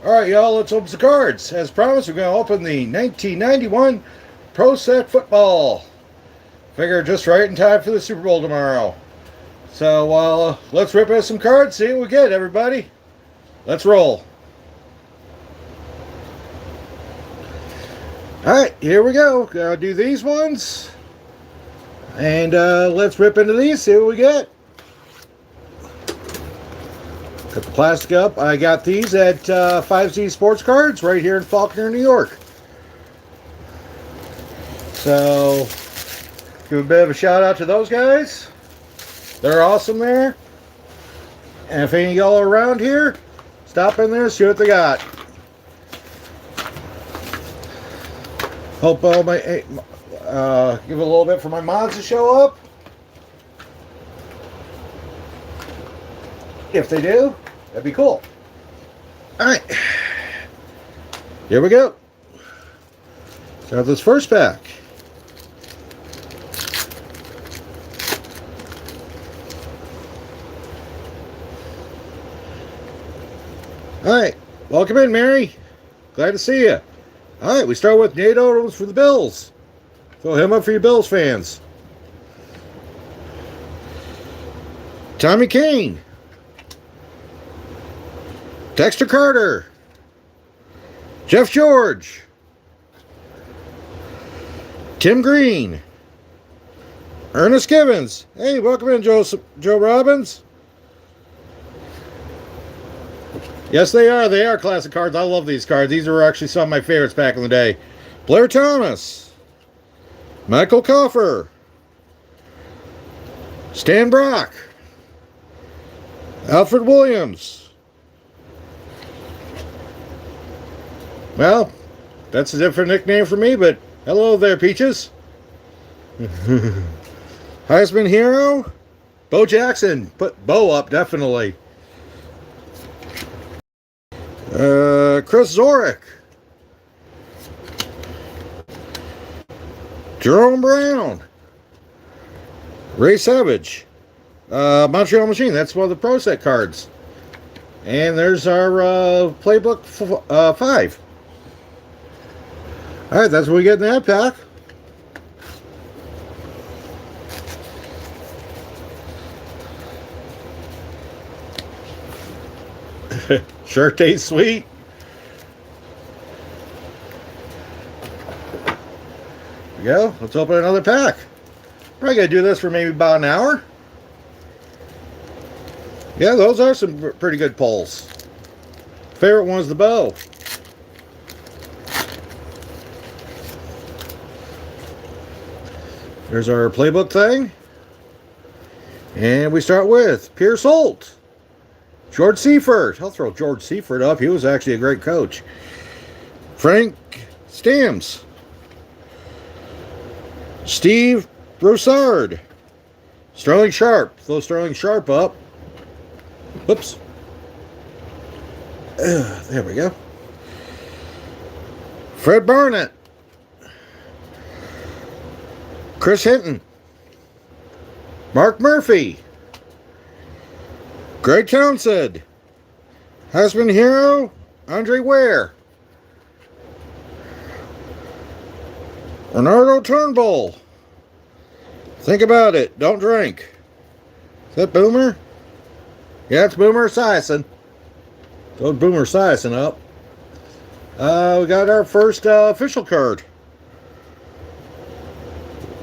Alright, y'all, let's open some cards. As promised, we're going to open the 1991 Pro Set Football. Figure just right in time for the Super Bowl tomorrow. So, let's rip out some cards, see what we get, everybody. Let's roll. Alright, here we go. Gotta do these ones. And let's rip into these, see what we get. Got the plastic up. I got these at 5Z Sports Cards right here in Faulkner, New York. So, give a bit of a shout out to those guys. They're awesome there. And if any of y'all are around here, stop in there, see what they got. Hope all my give a little bit for my mods to show up. If they do, that'd be cool. Alright. Here we go. Start this first pack. Alright. Welcome in, Mary. Glad to see you. Alright, we start with Nate Odoms for the Bills. Throw him up for you Bills fans. Tommy Kane. Dexter Carter. Jeff George. Tim Green. Ernest Givens. Hey, welcome in, Joe Robbins. Yes, they are. They are classic cards. I love these cards. These are actually some of my favorites back in the day. Blair Thomas. Michael Coffer. Stan Brock. Alfred Williams. Well, that's a different nickname for me, but hello there, Peaches. Heisman hero, Bo Jackson. Put Bo up, definitely. Chris Zorich. Jerome Brown. Ray Savage. Montreal Machine. That's one of the Pro Set cards. And there's our Playbook 5. Alright, that's what we get in that pack. Sure tastes sweet. There we go. Let's open another pack. Probably gonna do this for maybe about an hour. Yeah, those are some pretty good pulls. Favorite one's the Bo. There's our playbook thing. And we start with Pierce Holt. George Seifert. I'll throw George Seifert up. He was actually a great coach. Frank Stamms. Steve Broussard. Sterling Sharp. Throw Sterling Sharp up. Whoops. There we go. Fred Barnett. Chris Hinton. Mark Murphy. Greg Townsend. Heisman hero, Andre Ware. Bernardo Turnbull. Think about it. Don't drink. Is that Boomer? Yeah, it's Boomer Esiason. Throw Boomer Esiason up. We got our first official card.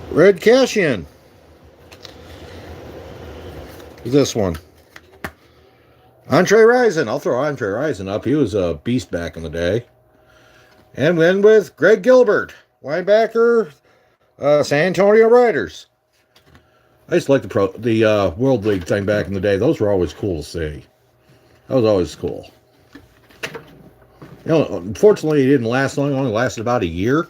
Red Cashian. This one. Andre Rison. I'll throw Andre Rison up. He was a beast back in the day. And then with Greg Gilbert, linebacker, San Antonio Riders. I used to like the World League thing back in the day. Those were always cool to see. That was always cool. You know, unfortunately, it didn't last long. It only lasted about a year.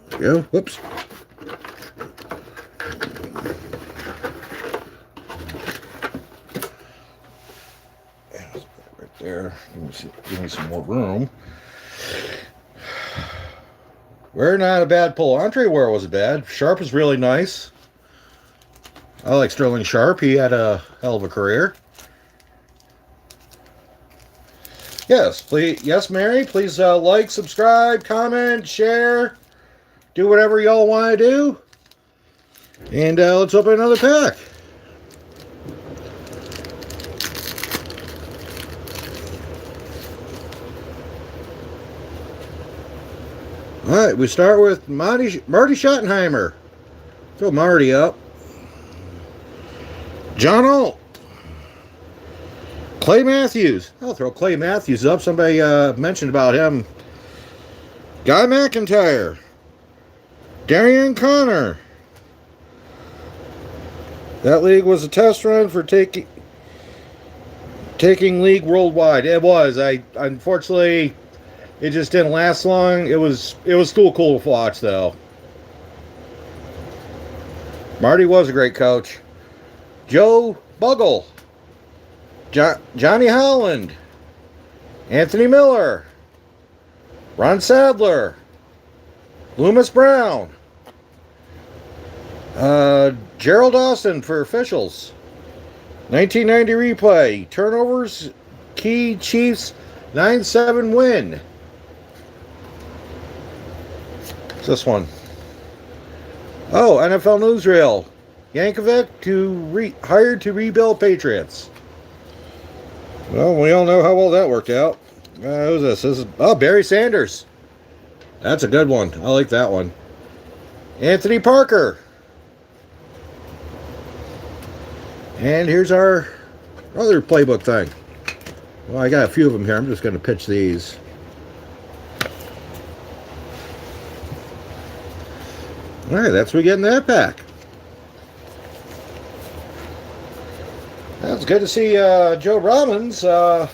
There we go. Whoops. Right there. Give me some more room. Ware, not a bad pull. Andre Ware wasn't bad. Sharp is really nice. I like Sterling Sharp. He had a hell of a career. Yes, please. Yes, Mary. Please like, subscribe, comment, share. Do whatever y'all want to do. And let's open another pack. All right, we start with Marty Schottenheimer. Throw Marty up. John Alt. Clay Matthews. I'll throw Clay Matthews up. Somebody mentioned about him. Guy McIntyre. Darian Connor. That league was a test run for taking league worldwide. It was. Unfortunately, it just didn't last long. It was still cool to watch though. Marty was a great coach. Joe Buggle. Johnny Holland. Anthony Miller. Ron Sadler. Loomis Brown. Gerald Austin for officials. 1990 replay. Turnovers. Key Chiefs 9-7 win. What's this one? Oh, NFL Newsreel. Yankovic hired to rebuild Patriots. Well, we all know how well that worked out. Who's this? This is Barry Sanders. That's a good one. I like that one. Anthony Parker. And here's our other playbook thing. Well, I got a few of them here. I'm just going to pitch these. All right, that's what we get in that pack. It's good to see Joe Robbins. My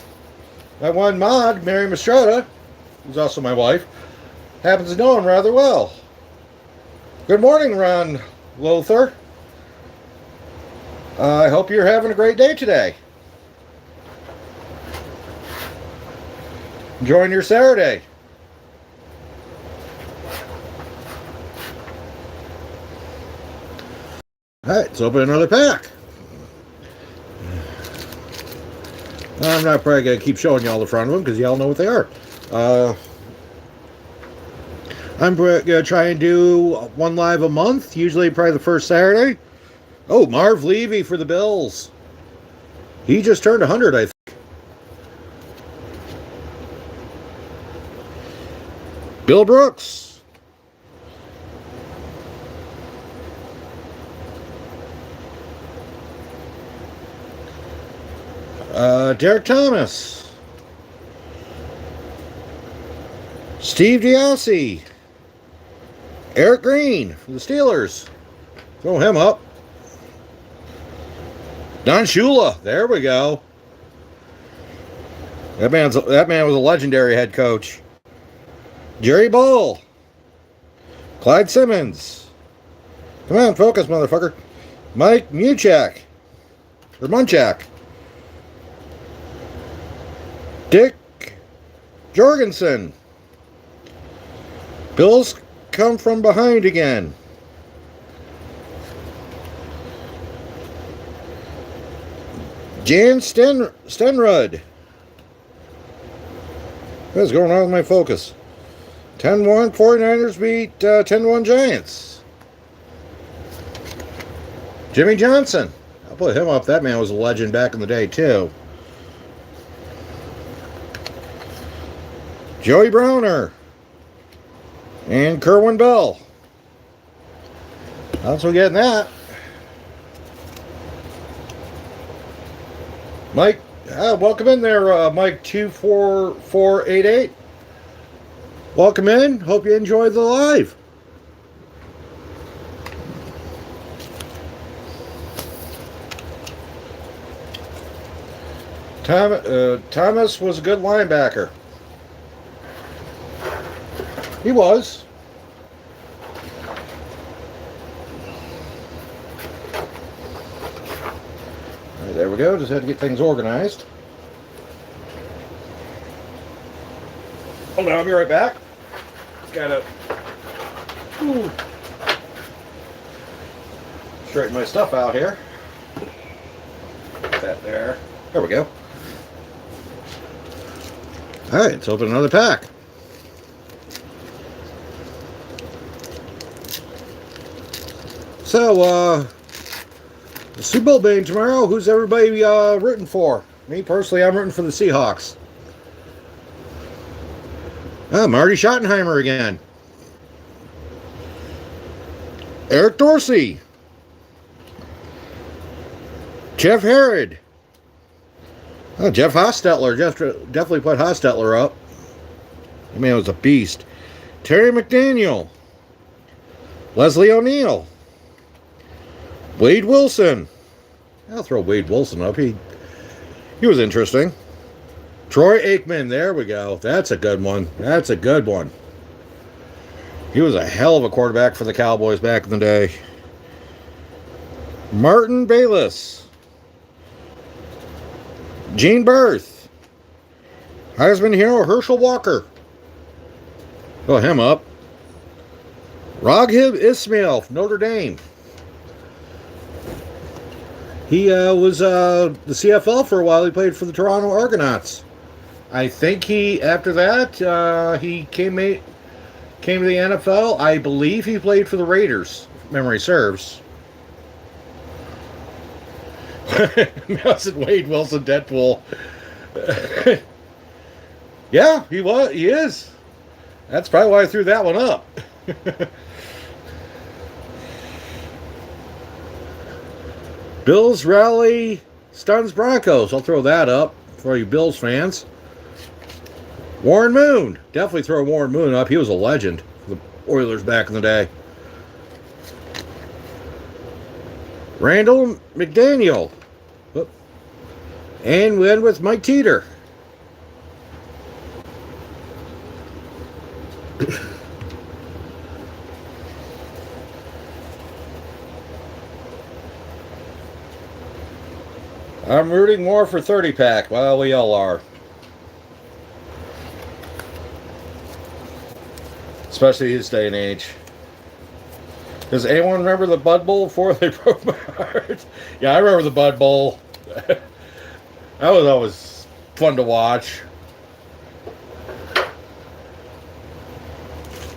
one mod, Mary Mastrada, who's also my wife, happens to know him rather well. Good morning, Ron Lothar. I hope you're having a great day today. Enjoying your Saturday. All right, let's open another pack. I'm not probably going to keep showing you all the front of them because y'all know what they are. I'm going to try and do one live a month, usually probably the first Saturday. Oh, Marv Levy for the Bills. He just turned 100, I think. Bill Brooks. Derek Thomas. Steve Diassi. Eric Green from the Steelers. Throw him up. Don Shula. There we go. That man was a legendary head coach. Jerry Bull. Clyde Simmons. Come on, focus, motherfucker. Mike Munchak. Or Munchak. Dick Jorgensen. Bills come from behind again. Jan Stenrud. What's going on with my focus? 10-1 49ers beat 10-1 Giants. Jimmy Johnson. I'll put him up. That man was a legend back in the day, too. Joey Browner. And Kerwin Bell. That's what we're getting that. Mike, welcome in there, Mike 24488. Welcome in. Hope you enjoyed the live. Thomas was a good linebacker. He was. All right, there we go. Just had to get things organized. Hold on, I'll be right back. Gotta straighten my stuff out here. Put that there. There we go. All right, let's open another pack. So, the Super Bowl game tomorrow. Who's everybody rooting for? Me personally, I'm rooting for the Seahawks. Marty Schottenheimer again. Eric Dorsey. Jeff Herod. Oh, Jeff Hostetler. Jeff definitely put Hostetler up. I mean, it was a beast. Terry McDaniel. Leslie O'Neal. Wade Wilson. I'll throw Wade Wilson up. He was interesting. Troy Aikman. There we go. That's a good one. That's a good one. He was a hell of a quarterback for the Cowboys back in the day. Martin Bayless. Gene Berth. Heisman hero Herschel Walker. Throw him up. Raghib Ismail, Notre Dame. He was the CFL for a while. He played for the Toronto Argonauts. I think after that, he came to the NFL. I believe he played for the Raiders, if memory serves. Nelson Wade Wilson, Deadpool. Yeah, he was. He is. That's probably why I threw that one up. Bills rally stuns Broncos. I'll throw that up for you Bills fans. Warren Moon. Definitely throw Warren Moon up. He was a legend for the Oilers back in the day. Randall McDaniel. And we end with Mike Teeter. I'm rooting more for 30-pack. Well, we all are. Especially his day and age. Does anyone remember the Bud Bowl before they broke my heart? Yeah, I remember the Bud Bowl. That was always fun to watch.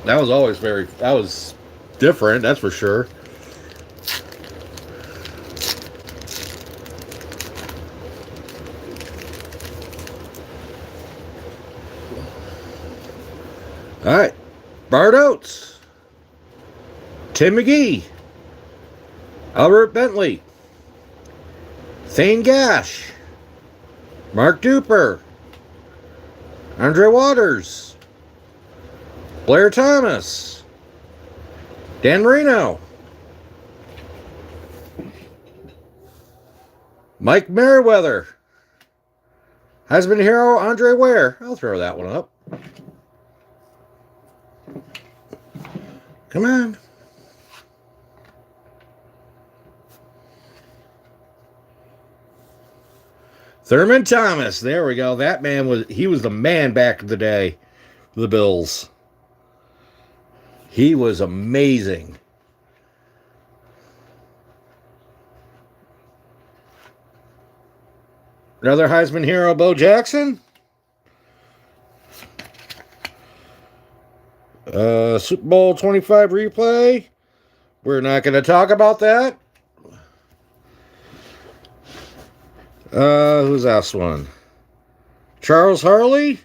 That was different, that's for sure. All right. Bart Oates. Tim McGee. Albert Bentley. Thane Gash. Mark Duper. Andre Waters. Blair Thomas. Dan Marino. Mike Merriweather. Heisman hero Andre Ware. I'll throw that one up. Come on. Thurman Thomas. There we go. That man was the man back in the day for the Bills. He was amazing. Another Heisman hero, Bo Jackson. Super Bowl 25 replay. We're not going to talk about that. Who's this one? Charles Harley.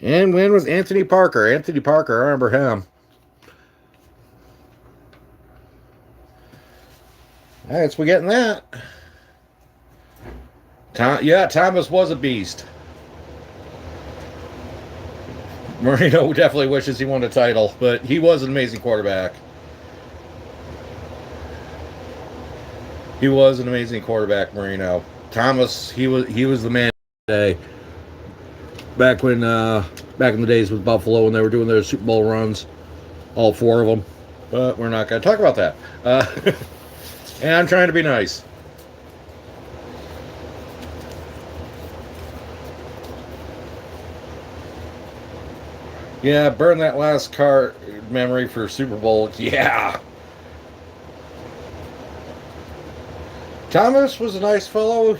And win with Anthony Parker. Anthony Parker, I remember him. All right, so we're getting that. Thomas was a beast. Marino definitely wishes he won a title, but he was an amazing quarterback. He was an amazing quarterback, Marino. Thomas, he was the man today. Back in the days with Buffalo when they were doing their Super Bowl runs, all four of them. But we're not going to talk about that. And I'm trying to be nice. Yeah, burn that last card memory for Super Bowl. Yeah. Thomas was a nice fellow,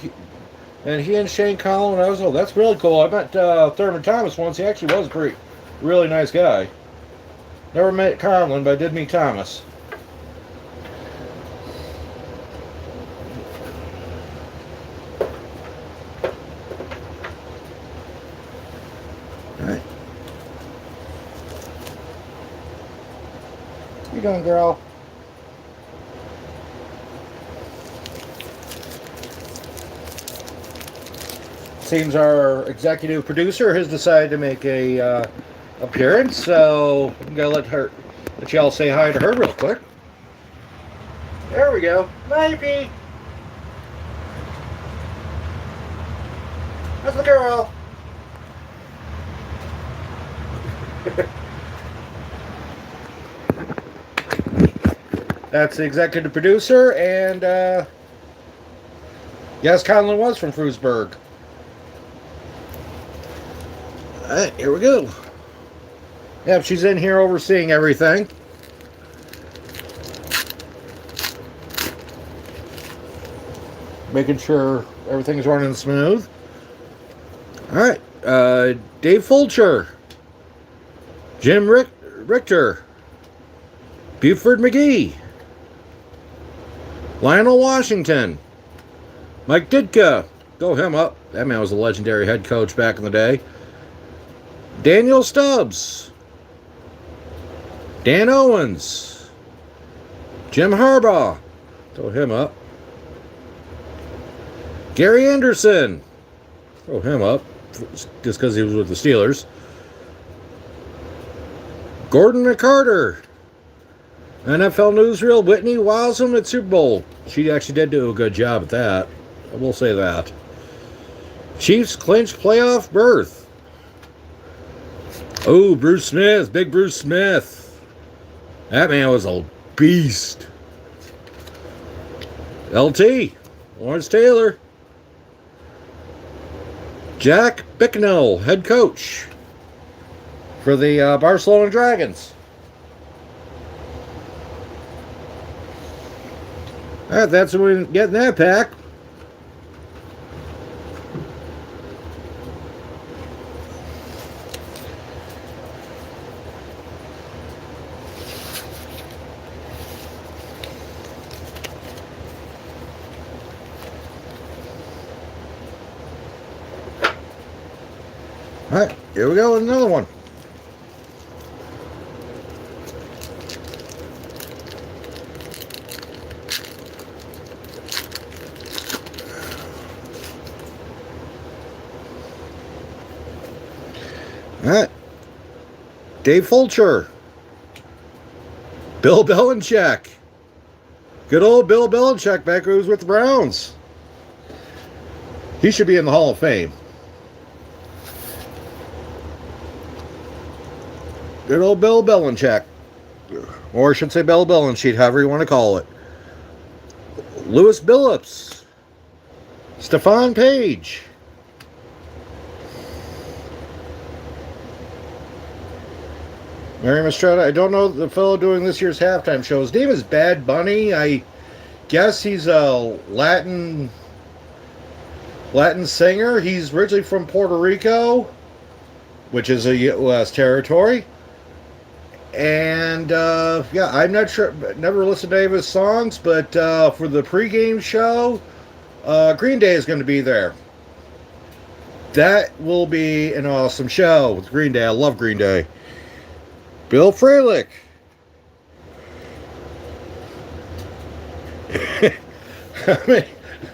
and he and Shane Conlon, I was, oh, that's really cool. I met Thurman Thomas once. He actually was a pretty, really nice guy. Never met Conlon, but I did meet Thomas. All right. What you doing, girl? Seems our executive producer has decided to make a appearance, so I'm gonna let y'all say hi to her real quick. There we go. Maybe. That's the girl. That's the executive producer, and yes, Conlon was from Frewsburg. Alright, here we go. Yep, she's in here overseeing everything. Making sure everything's running smooth. Alright, Dave Fulcher. Jim Richter. Buford McGee. Lionel Washington. Mike Ditka. Go him up. That man was a legendary head coach back in the day. Daniel Stubbs. Dan Owens. Jim Harbaugh. Throw him up. Gary Anderson. Throw him up. Just because he was with the Steelers. Gordon McCarter. NFL newsreel Whitney Wowsum at Super Bowl. She actually did do a good job at that. I will say that. Chiefs clinched playoff berth. Oh, Bruce Smith. Big Bruce Smith. That man was a beast. LT. Lawrence Taylor. Jack Bicknell, head coach for the Barcelona Dragons. All right, that's what we get in that pack. All right, here we go with another one. All right, Dave Fulcher, Bill Belichick, good old Bill Belichick back when he was with the Browns. He should be in the Hall of Fame. Good old Bill Belichick. Or I should say Bill Belichick, however you want to call it. Louis Billups. Stephon Page. Mary Mistretta. I don't know the fellow doing this year's halftime show. His name is Bad Bunny. I guess he's a Latin singer. He's originally from Puerto Rico, which is a U.S. territory. And, yeah, I'm not sure, never listened to any of his songs, but for the pregame show, Green Day is going to be there. That will be an awesome show with Green Day. I love Green Day. Bill Fralick.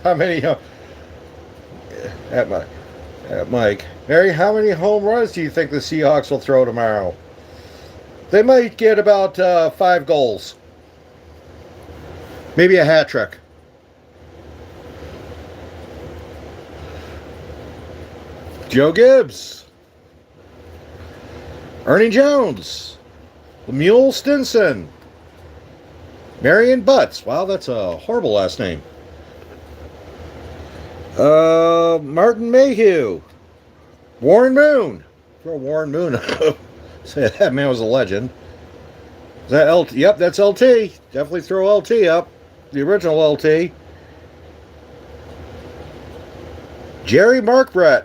how many at Mike. Mary, how many home runs do you think the Seahawks will throw tomorrow? They might get about 5 goals. Maybe a hat trick. Joe Gibbs. Ernie Jones. Lemuel Stinson. Marion Butts. Wow, that's a horrible last name. Martin Mayhew. Warren Moon. Throw Warren Moon up. Say that man was a legend. Is that LT? Yep, that's LT. Definitely throw LT up. The original LT. Jerry Markbrett.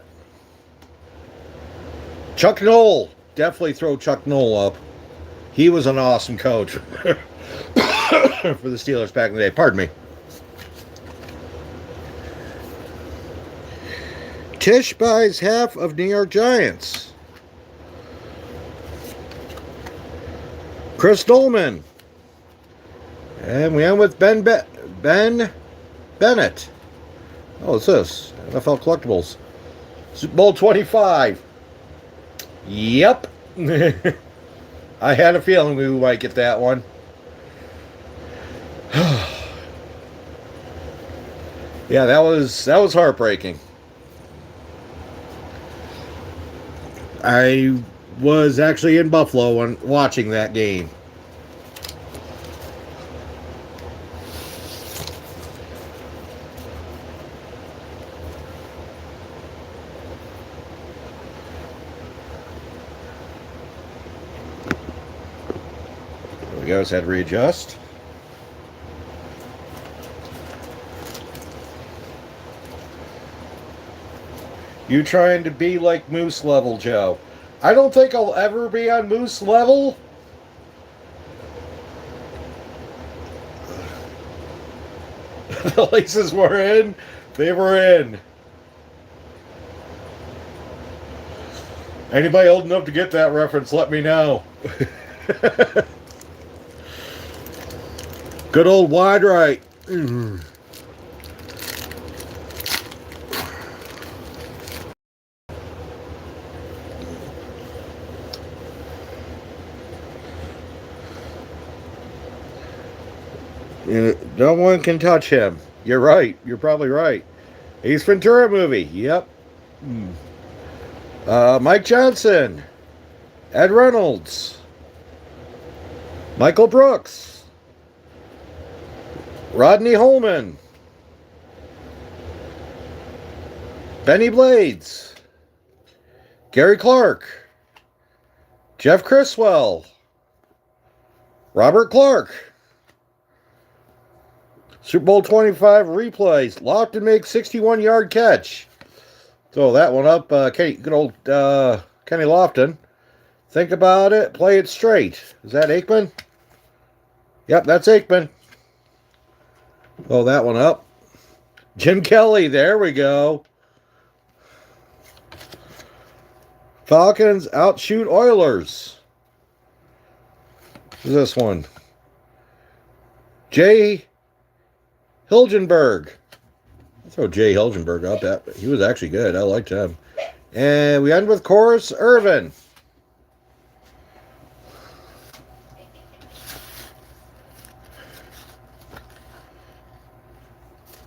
Chuck Noll. Definitely throw Chuck Noll up. He was an awesome coach for the Steelers back in the day. Pardon me. Tisch buys half of New York Giants. Chris Dolman. And we end with Ben Bennett. Oh, what's this? NFL Collectibles. Super Bowl 25. Yep. I had a feeling we might get that one. Yeah, that was heartbreaking. I was actually in Buffalo when watching that game. There we go, just had to readjust. You trying to be like Moose level, Joe? I don't think I'll ever be on Moose level. The laces were in. They were in. Anybody old enough to get that reference, let me know. Good old wide right. No one can touch him. You're right. You're probably right. Ace Ventura movie. Yep. Mike Johnson. Ed Reynolds. Michael Brooks. Rodney Holman. Benny Blades. Gary Clark. Jeff Criswell. Robert Clark. Super Bowl 25 replays. Lofton makes 61-yard catch. Throw that one up. Good old Kenny Lofton. Think about it. Play it straight. Is that Aikman? Yep, that's Aikman. Throw that one up. Jim Kelly. There we go. Falcons outshoot Oilers. Who's this one? Jay Hilgenberg. I'll throw Jay Hilgenberg up. He was actually good. I liked him. And we end with Corus Irvin.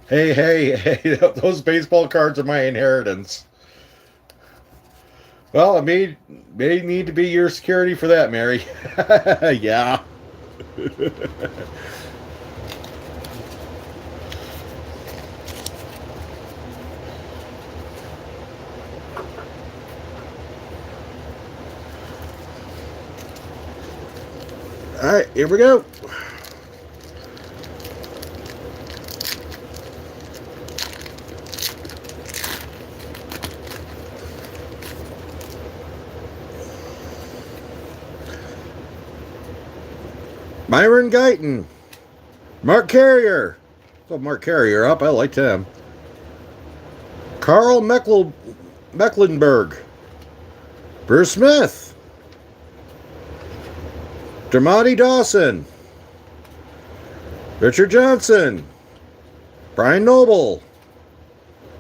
Hey, those baseball cards are my inheritance. Well, it may need to be your security for that, Mary. Yeah. All right, here we go. Myron Guyton. Mark Carrier. So Mark Carrier up. I liked him. Carl Mecklenburg. Bruce Smith. Dermotty Dawson. Richard Johnson. Brian Noble.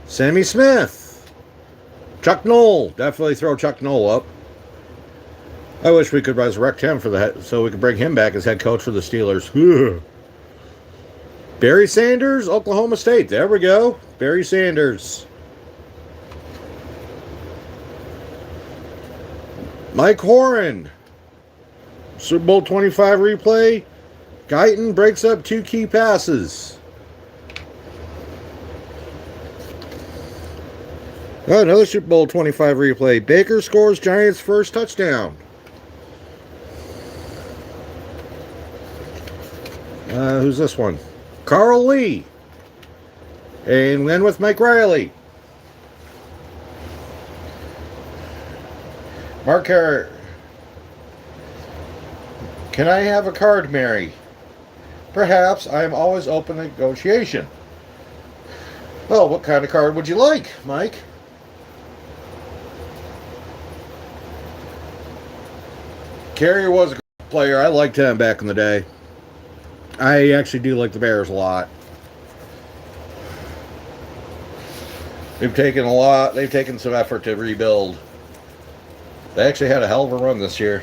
Sammy Smith. Chuck Noll. Definitely throw Chuck Noll up. I wish we could resurrect him so we could bring him back as head coach for the Steelers. Barry Sanders, Oklahoma State. There we go. Barry Sanders. Mike Horan. Super Bowl 25 replay. Guyton breaks up 2 key passes. Oh, another Super Bowl 25 replay. Baker scores Giants' first touchdown. Who's this one? Carl Lee. And we end with Mike Riley. Mark Carr. Can I have a card, Mary? Perhaps. I am always open to negotiation. Well, what kind of card would you like, Mike? Carrier was a great player. I liked him back in the day. I actually do like the Bears a lot. They've taken some effort to rebuild. They actually had a hell of a run this year.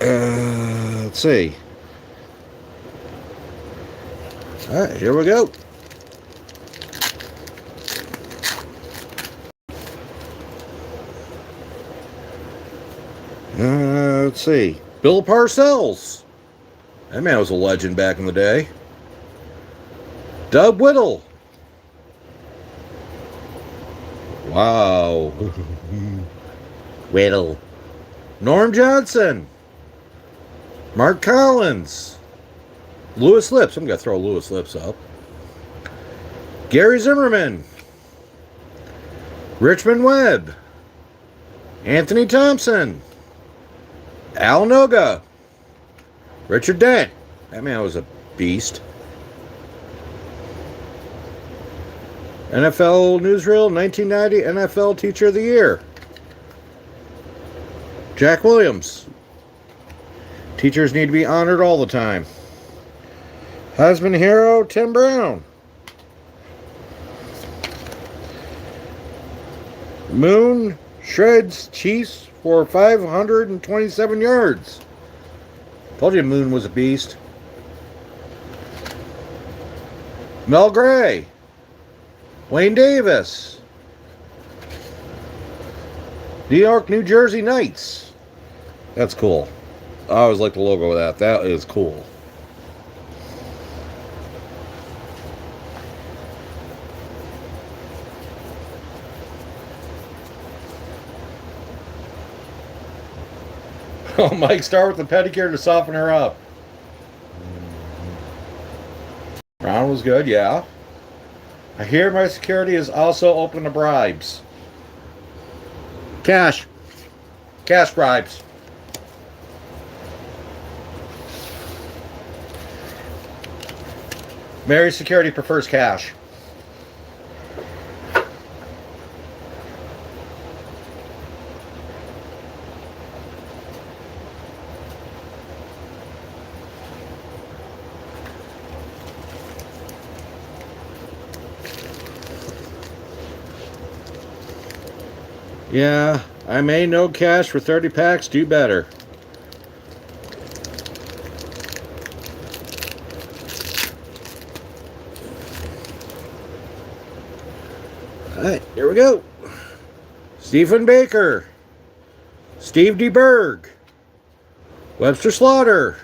Let's see. All right, here we go. Let's see. Bill Parcells. That man was a legend back in the day. Doug Whittle. Wow. Whittle. Norm Johnson. Mark Collins. Lewis Lips. I'm going to throw Lewis Lips up. Gary Zimmerman. Richmond Webb. Anthony Thompson. Al Noga. Richard Dent. That man was a beast. NFL Newsreel 1990 NFL Teacher of the Year. Jack Williams. Teachers need to be honored all the time. Husband hero Tim Brown. Moon shreds Chiefs for 527 yards. Told you Moon was a beast. Mel Gray. Wayne Davis. New York, New Jersey Knights. That's cool. I always like the logo of that. That is cool. Oh, Mike, start with the pedicure to soften her up. Brown was good, yeah. I hear my security is also open to bribes. Cash. Cash bribes. Mary's security prefers cash. Yeah, I may no cash for 30 packs, do better. Alright, here we go. Stephen Baker. Steve DeBerg. Webster Slaughter.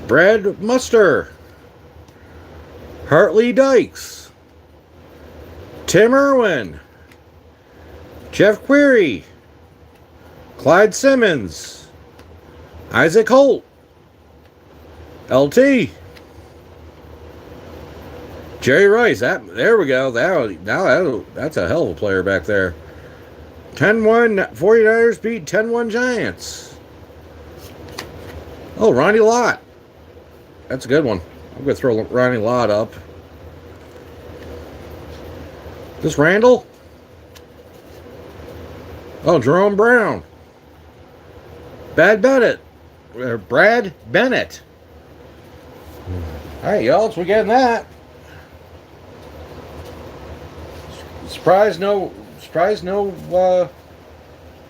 Brad Muster. Hartley Dykes. Tim Irwin. Jeff Query. Clyde Simmons. Isaac Holt. LT. Jerry Rice. There we go. That's a hell of a player back there. 10-1 49ers beat 10-1 Giants. Oh, Ronnie Lott. That's a good one. I'm going to throw Ronnie Lott up. This Randall? Oh, Jerome Brown. Brad Bennett. All right, y'all, so we're getting that. Surprise, no.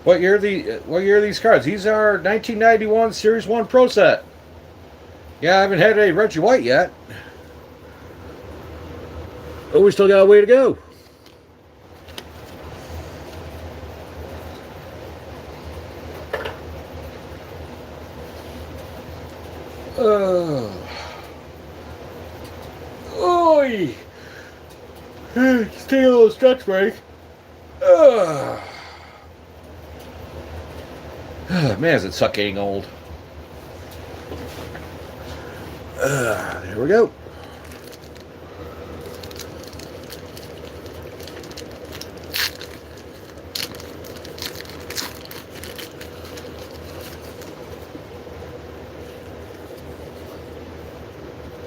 What year are these cards? These are 1991 Series 1 Pro Set. Yeah, I haven't had a Reggie White yet. Oh, we still got a way to go. Oi! Let's take a little stretch break. Man, does it suck getting old. There we go.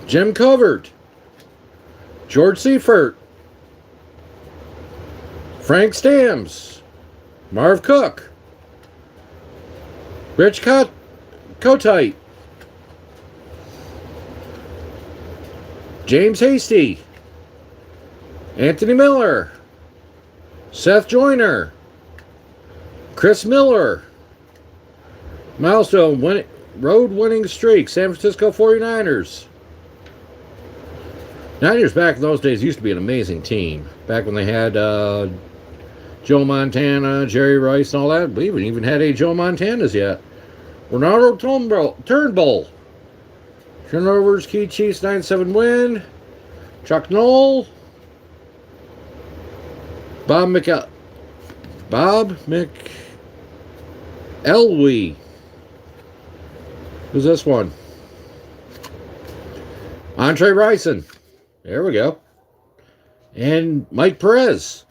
Jim Covert, George Seifert, Frank Stamms, Marv Cook, Rich Kotite, James Hasty, Anthony Miller, Seth Joyner, Chris Miller, milestone road winning streak, San Francisco 49ers. Niners back in those days used to be an amazing team. Back when they had Joe Montana, Jerry Rice, and all that. We haven't even had a Joe Montanas yet. Ronaldo Turnbull. Turnovers, Key Chiefs 9-7 win. Chuck Noll. Bob McElwee. Who's this one? Andre Rison. There we go. And Mike Perez.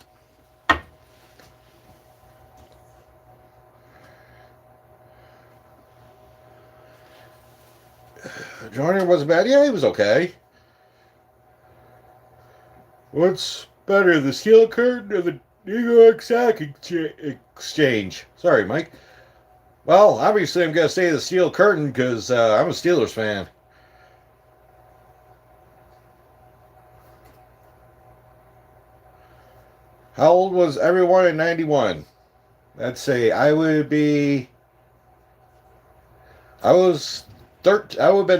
Joyner wasn't bad. Yeah, he was okay. What's better, the Steel Curtain or the New York Stock Exchange? Sorry, Mike. Well, obviously I'm going to say the Steel Curtain because I'm a Steelers fan. How old was everyone in 91? Let's say I would have been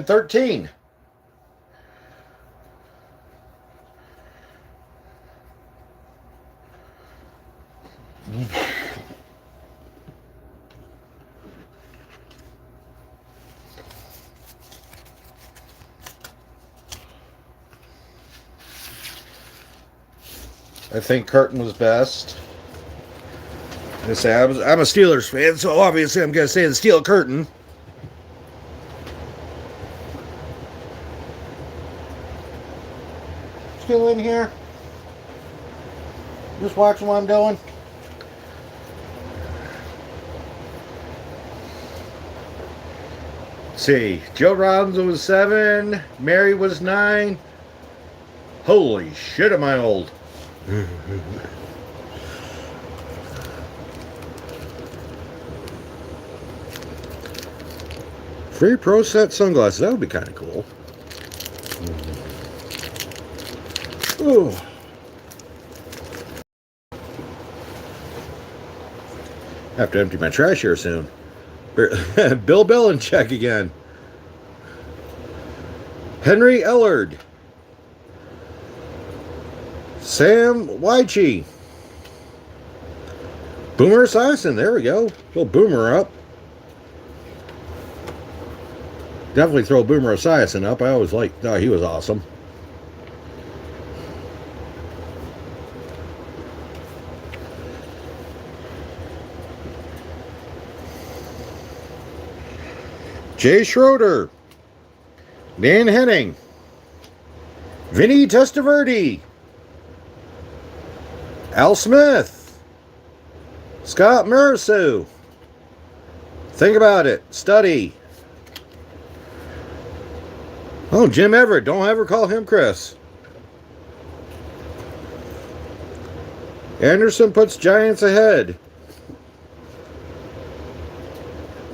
13. I think Curtin was best. I'm a Steelers fan, so obviously I'm going to say the Steel Curtain. Still in here? Just watching what I'm doing? Let's see. Joe Robinson was 7. Mary was 9. Holy shit, am I old. Free Pro Set sunglasses. That would be kind of cool. Ooh. Have to empty my trash here soon. Bill Belichick again. Henry Ellard. Sam Weiche. Boomer Esiason. There we go. Little Boomer up. Definitely throw Boomer Esiason up. I always liked, he was awesome. Jay Schroeder. Dan Henning. Vinny Testaverde. Al Smith. Scott Merisu. Think about it. Study. Oh, Jim Everett. Don't ever call him Chris. Anderson puts Giants ahead.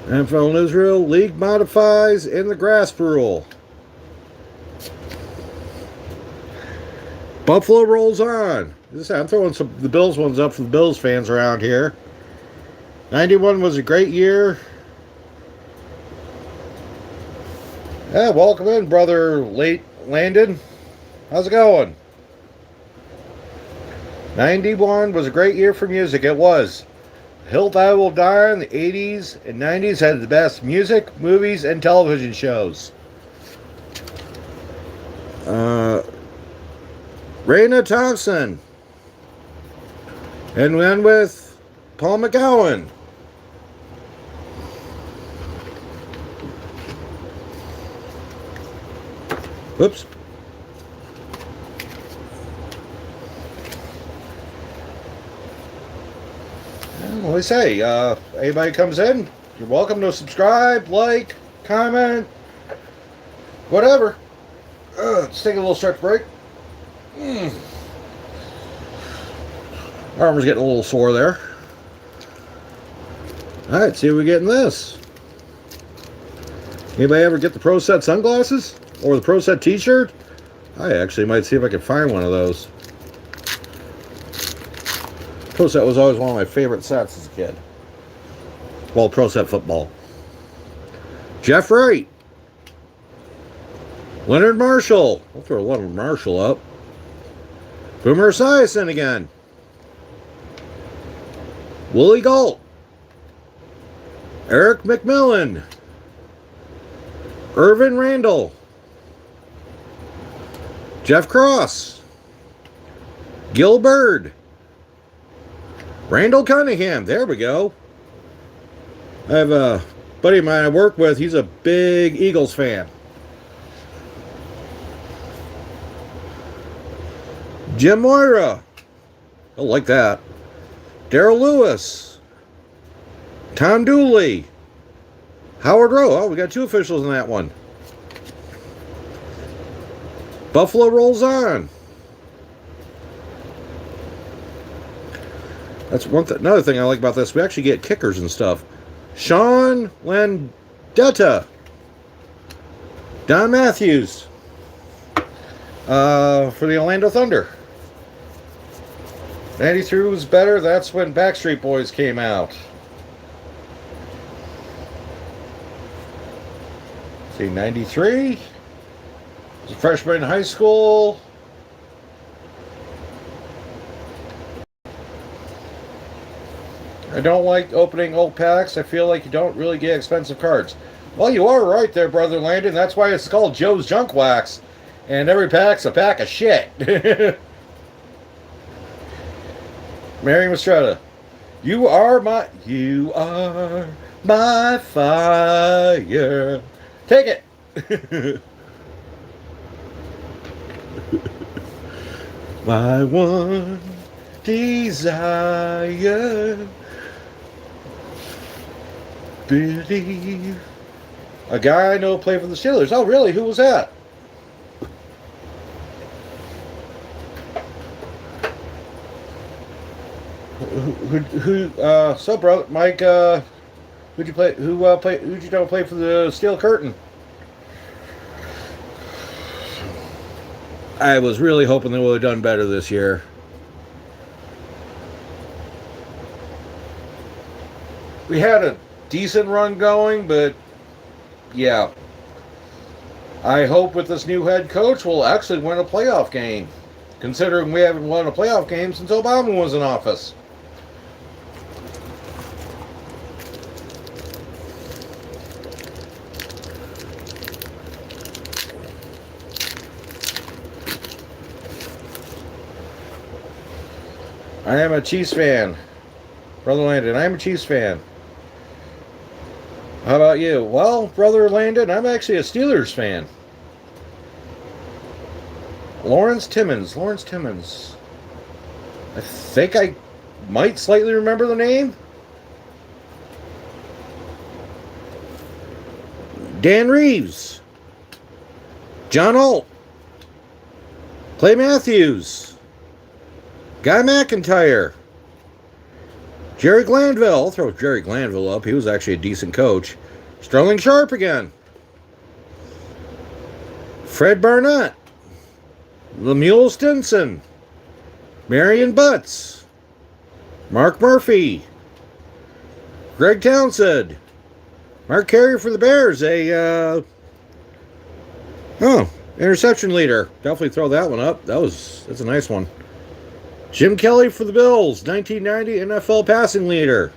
NFL in Israel. League modifies in the grasp rule. Buffalo rolls on. I'm throwing the Bills ones up for the Bills fans around here. 91 was a great year. Yeah, welcome in, brother Landon. How's it going? 91 was a great year for music. It was. Hill That Will Die in the 80s and 90s had the best music, movies, and television shows. Raina Thompson. And then with Paul McGowan. Whoops. What do I say? Anybody comes in, you're welcome to subscribe, like, comment, whatever. Let's take a little stretch break. Arm's getting a little sore there. Alright, see what we get in this. Anybody ever get the Pro Set sunglasses? Or the Pro Set t-shirt? I actually might see if I can find one of those. Pro Set was always one of my favorite sets as a kid. Well, Pro Set football. Jeff Wright. Leonard Marshall. I'll throw Leonard Marshall up. Boomer Esiason again. Willie Gault. Eric McMillan. Irvin Randall. Jeff Cross. Gil Bird. Randall Cunningham. There we go. I have a buddy of mine I work with. He's a big Eagles fan. Jim Moira. I like that. Darrell Lewis. Tom Dooley. Howard Rowe. Oh, we got 2 officials in that one. Buffalo rolls on. That's another thing I like about this. We actually get kickers and stuff. Sean Landetta. Don Matthews. For the Orlando Thunder. 93 was better. That's when Backstreet Boys came out. See, 93. Was a freshman in high school. I don't like opening old packs. I feel like you don't really get expensive cards. Well, you are right there, Brother Landon. That's why it's called Joe's Junk Wax. And every pack's a pack of shit. Mary Mastretta. You are my fire. Take it. My one desire. Believe. A guy I know played for the Steelers. Oh, really? Who was that? So, bro, Mike, who'd you play? Who'd you know play for the Steel Curtain? I was really hoping they would have done better this year. We had a decent run going, but yeah. I hope with this new head coach we'll actually win a playoff game, considering we haven't won a playoff game since Obama was in office. I am a Chiefs fan. Brother Landon, I am a Chiefs fan. How about you? Well, Brother Landon, I'm actually a Steelers fan. Lawrence Timmons. I think I might slightly remember the name. Dan Reeves. John Holt. Clay Matthews. Guy McIntyre. Jerry Glanville. I'll throw Jerry Glanville up. He was actually a decent coach. Sterling Sharp again. Fred Barnett. Lemuel Stinson. Marion Butts. Mark Murphy. Greg Townsend. Mark Carrier for the Bears. Interception leader. Definitely throw that one up. That's a nice one. Jim Kelly for the Bills, 1990 NFL passing leader.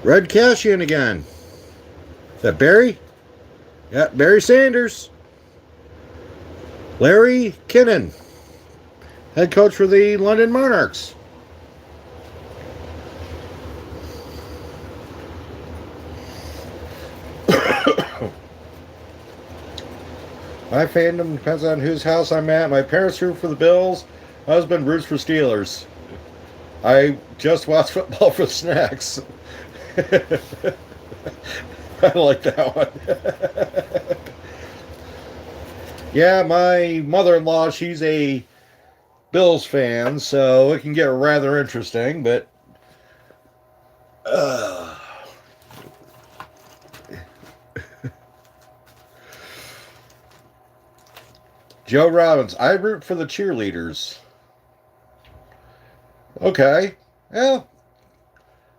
Red Cashian again. Is that Barry? Yeah, Barry Sanders. Larry Kinnan, head coach for the London Monarchs. My fandom depends on whose house I'm at. My parents root for the Bills. My husband roots for Steelers. I just watch football for snacks. I like that one. Yeah, my mother-in-law, she's a Bills fan, so it can get rather interesting, but uh, Joe Robbins, I root for the cheerleaders. Okay. Well,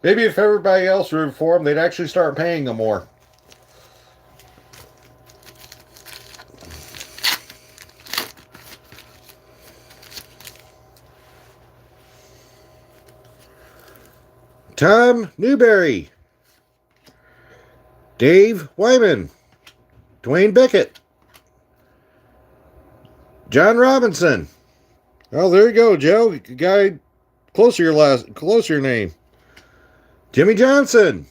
maybe if everybody else rooted for them, they'd actually start paying them more. Tom Newberry, Dave Wyman, Dwayne Beckett, John Robinson. Oh, there you go, Joe. Guy closer your name. Jimmy Johnson,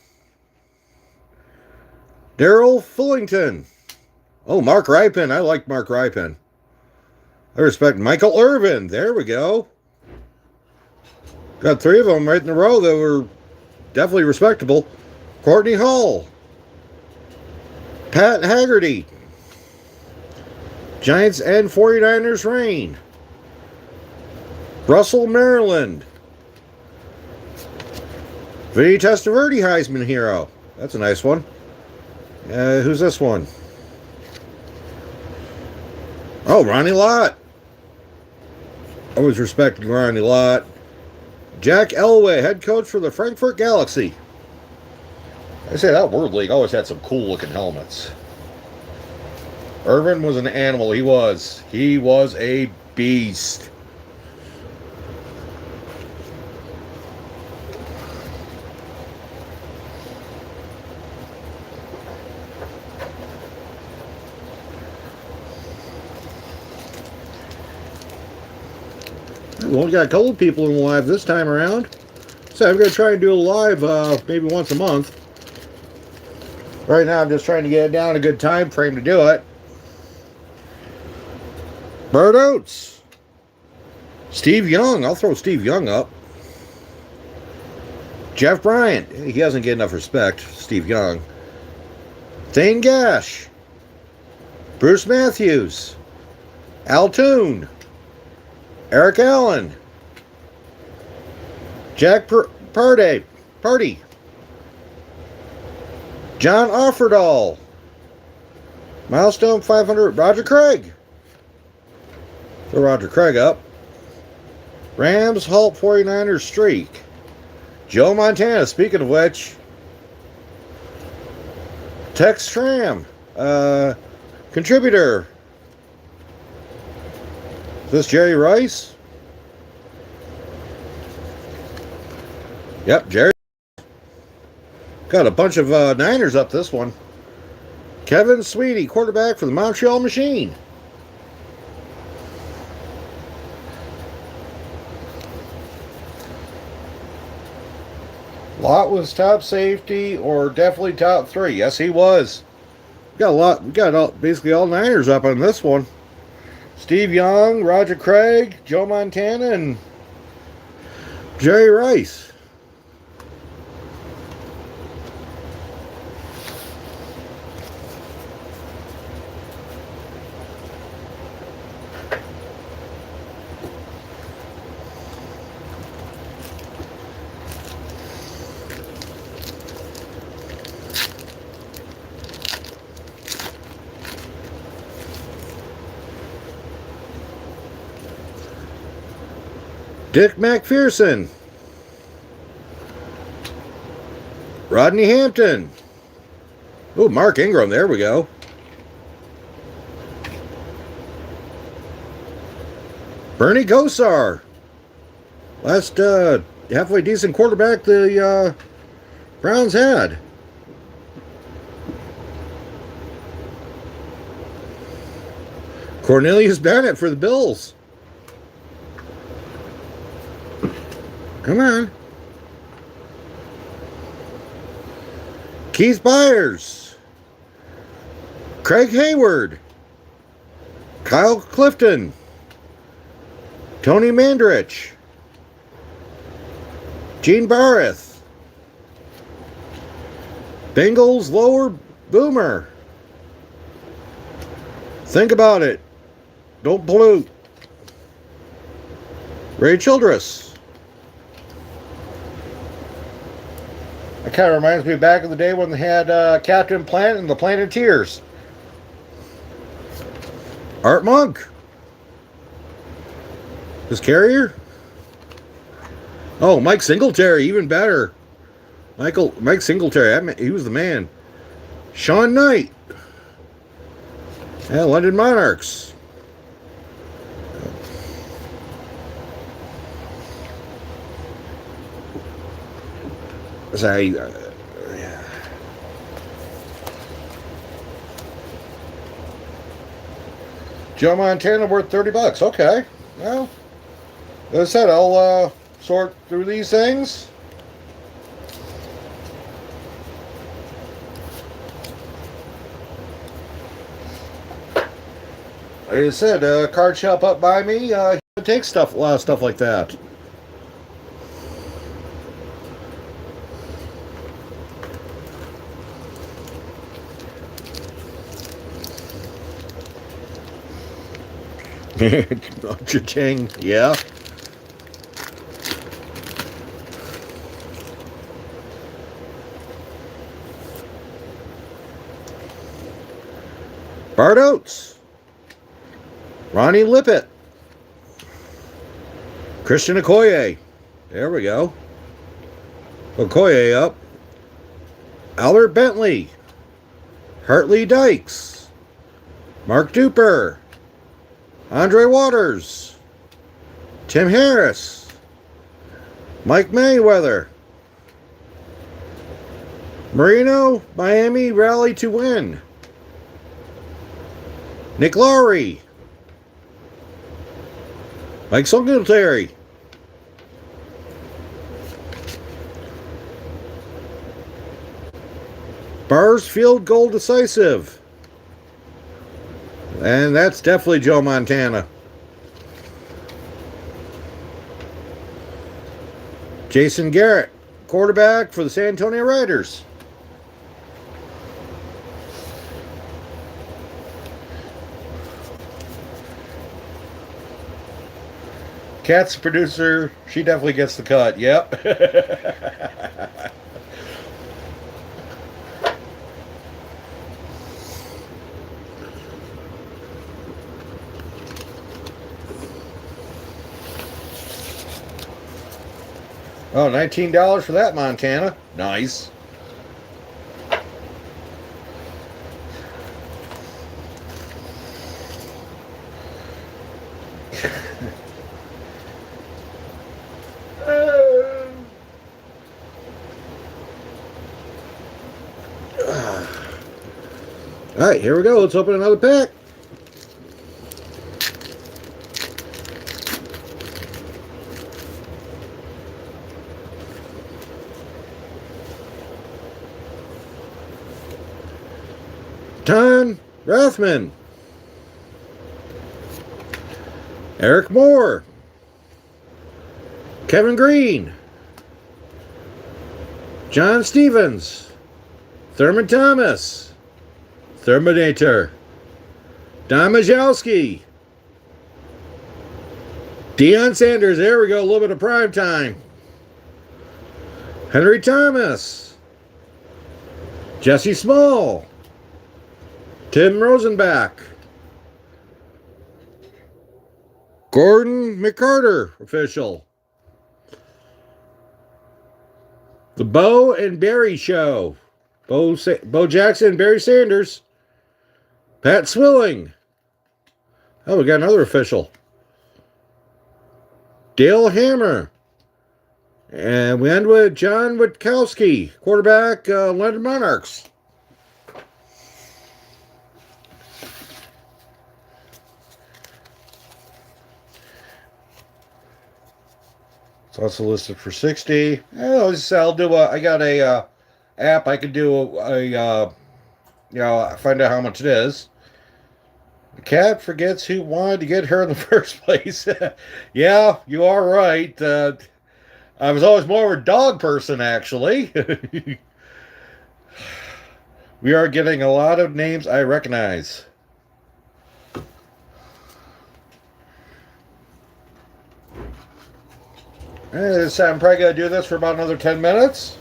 Daryl Fullington. Oh, Mark Rypien. I like Mark Rypien. I respect Michael Irvin. There we go. Got three of them right in a row that were definitely respectable. Courtney Hall, Pat Haggerty, Giants and 49ers reign, Russell Maryland, Vinny Testaverde Heisman hero. That's a nice one. Who's this one? Oh, Ronnie Lott. Always respected Ronnie Lott. Jack Elway, head coach for the Frankfurt Galaxy. I say that World League always had some cool looking helmets. Irvin was an animal. He was. He was a beast. Well, we got a couple of people in live this time around. So I'm going to try and do a live maybe once a month. Right now I'm just trying to get it down a good time frame to do it. Bert Oates. Steve Young. I'll throw Steve Young up. Jeff Bryant. He doesn't get enough respect. Steve Young. Thane Gash. Bruce Matthews. Al Toon. Eric Allen. Jack Party. John Offerdahl. Milestone 500. Roger Craig. Throw Roger Craig up. Rams halt 49ers streak. Joe Montana, speaking of which. Tex Tram. Contributor. Is this Jerry Rice? Yep, Jerry. Got a bunch of Niners up this one. Kevin Sweeney, quarterback for the Montreal Machine. Lott was top safety or definitely top three. Yes, he was. We got basically all Niners up on this one. Steve Young, Roger Craig, Joe Montana, and Jerry Rice. Dick MacPherson. Rodney Hampton. Oh, Mark Ingram. There we go. Bernie Kosar. Last halfway decent quarterback the Browns had. Cornelius Bennett for the Bills. Come on. Keith Byers. Craig Hayward. Kyle Clifton. Tony Mandrich. Gene Barrett. Bengals lower boomer. Think about it. Don't pollute. Ray Childress. That kind of reminds me back in the day when they had Captain Planet and the Planeteers. Art Monk. His carrier. Oh, Mike Singletary, even better. Mike Singletary, he was the man. Sean Knight. Yeah, London Monarchs. Sorry. Yeah. Joe Montana worth $30. Okay. Well, as I said, I'll sort through these things. Like I said, card shop up by me, takes a lot of stuff like that. Cha-ching, yeah. Bart Oates. Ronnie Lippett. Christian Okoye. There we go. Okoye up. Albert Bentley. Hartley Dykes. Mark Duper. Andre Waters. Tim Harris. Mike Mayweather. Marino, Miami rally to win. Nick Lowry. Mike Singletary. Bars field goal decisive. And that's definitely Joe Montana. Jason Garrett, quarterback for the San Antonio Raiders. Kat's the producer. She definitely gets the cut. Yep. Oh, $19 for that, Montana. Nice. All right, here we go. Let's open another pack. Ton Rathman. Eric Moore. Kevin Green. John Stevens. Thurman Thomas. Terminator. Don Majowski. Deion Sanders. There we go. A little bit of prime time. Henry Thomas. Jesse Small. Tim Rosenbach. Gordon McCarter, official. The Bo and Barry Show. Bo Jackson and Barry Sanders. Pat Swilling. Oh, we got another official. Dale Hammer. And we end with John Witkowski, quarterback, London Monarchs. So that's listed for 60. I'll do I got a app. I could do find out how much it is. The cat forgets who wanted to get her in the first place. Yeah, you are right. I was always more of a dog person, actually. We are getting a lot of names I recognize. I'm probably going to do this for about another 10 minutes.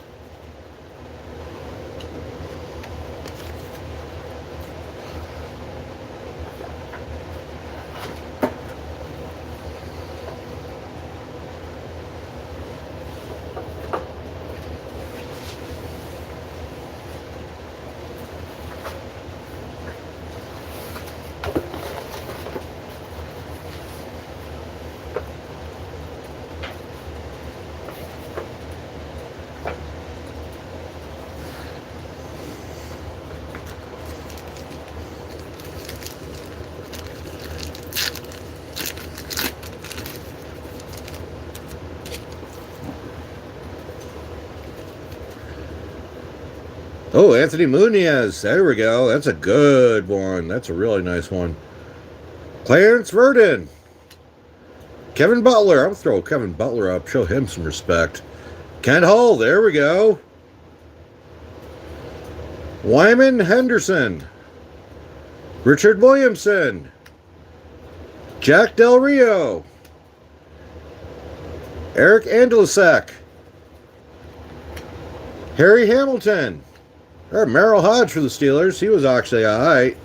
Oh, Anthony Munoz. There we go. That's a good one. That's a really nice one. Clarence Verdon. Kevin Butler. I'm going to throw Kevin Butler up. Show him some respect. Kent Hull. There we go. Wyman Henderson. Richard Williamson. Jack Del Rio. Eric Andlusek. Harry Hamilton. Or Merrill Hodge for the Steelers. He was actually all right.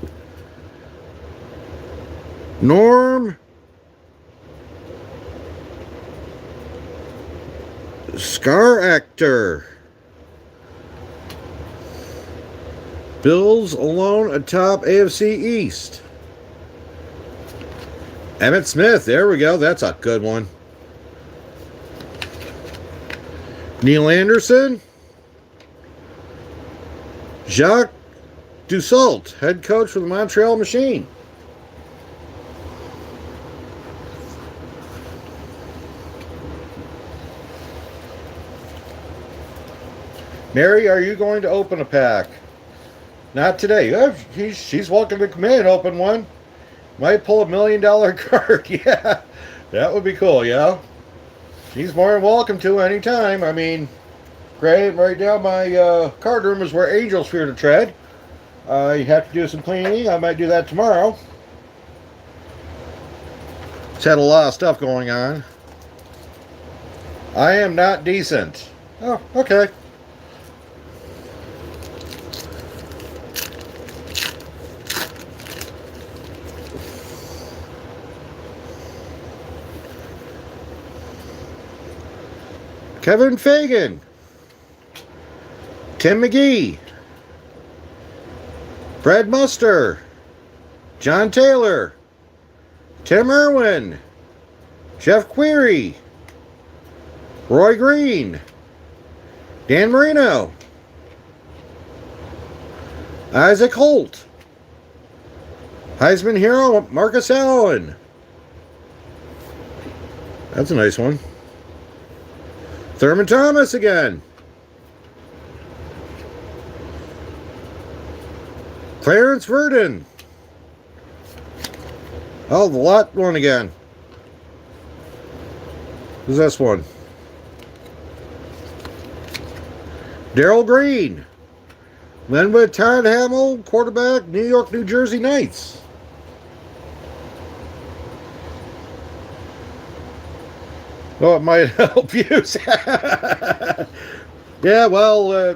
Norm Scar Actor. Bills alone atop AFC East. Emmett Smith. There we go. That's a good one. Neil Anderson. Jacques Dussault, head coach for the Montreal Machine. Mary, are you going to open a pack? Not today. She's welcome to come in and open one. Might pull $1 million card. Yeah, that would be cool, yeah. She's more than welcome to anytime. I mean, great, right down my card room is where Angels fear to tread. You have to do some cleaning. I might do that tomorrow. It's had a lot of stuff going on. I am not decent. Oh, okay. Kevin Fagan. Tim McGee. Brad Muster. John Taylor. Tim Irwin. Jeff Query. Roy Green. Dan Marino. Isaac Holt. Heisman hero Marcus Allen. That's a nice one. Thurman Thomas again. Clarence Verdon. Oh, the lot one again. Who's this one? Darrell Green. Linwood Todd Hamill, quarterback, New York, New Jersey Knights. Oh, it might help you. Yeah, well,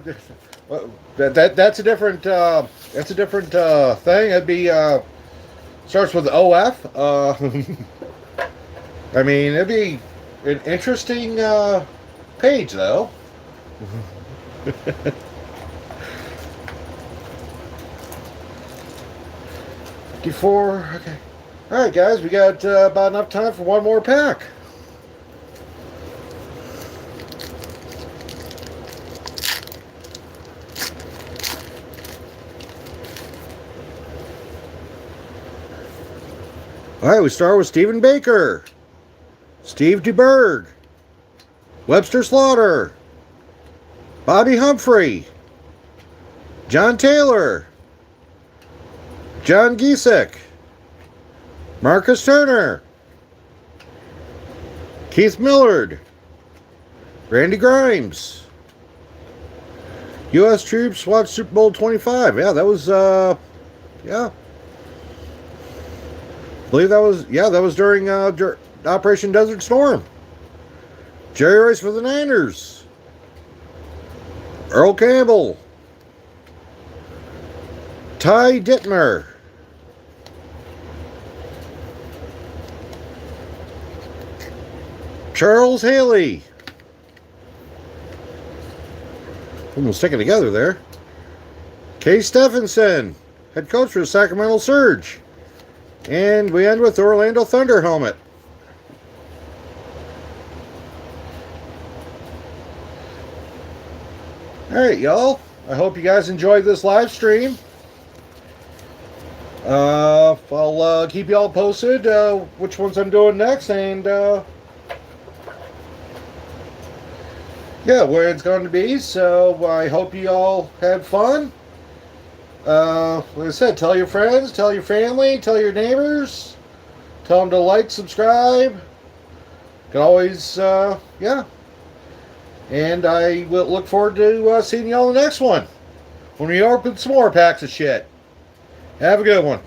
that's a different thing. It'd be starts with OF. I mean, it'd be an interesting page, though. Before, okay. All right, guys, we got about enough time for one more pack. All right, we start with Stephen Baker, Steve DeBerg, Webster Slaughter, Bobby Humphrey, John Taylor, John Giesek, Marcus Turner, Keith Millard, Randy Grimes, U.S. troops watch Super Bowl 25. Yeah, that was, yeah. I believe that was during Operation Desert Storm. Jerry Rice for the Niners. Earl Campbell. Ty Dittmer. Charles Haley. Almost sticking together there. Kay Stephenson, head coach for the Sacramento Surge. And we end with the Orlando Thunder helmet. Alright, y'all. I hope you guys enjoyed this live stream. I'll keep y'all posted which ones I'm doing next, and yeah, where it's going to be. So I hope you all had fun. Like I said, tell your friends, tell your family, tell your neighbors, tell them to like, subscribe. You can always, yeah. And I will look forward to seeing y'all in the next one when we open some more packs of shit. Have a good one.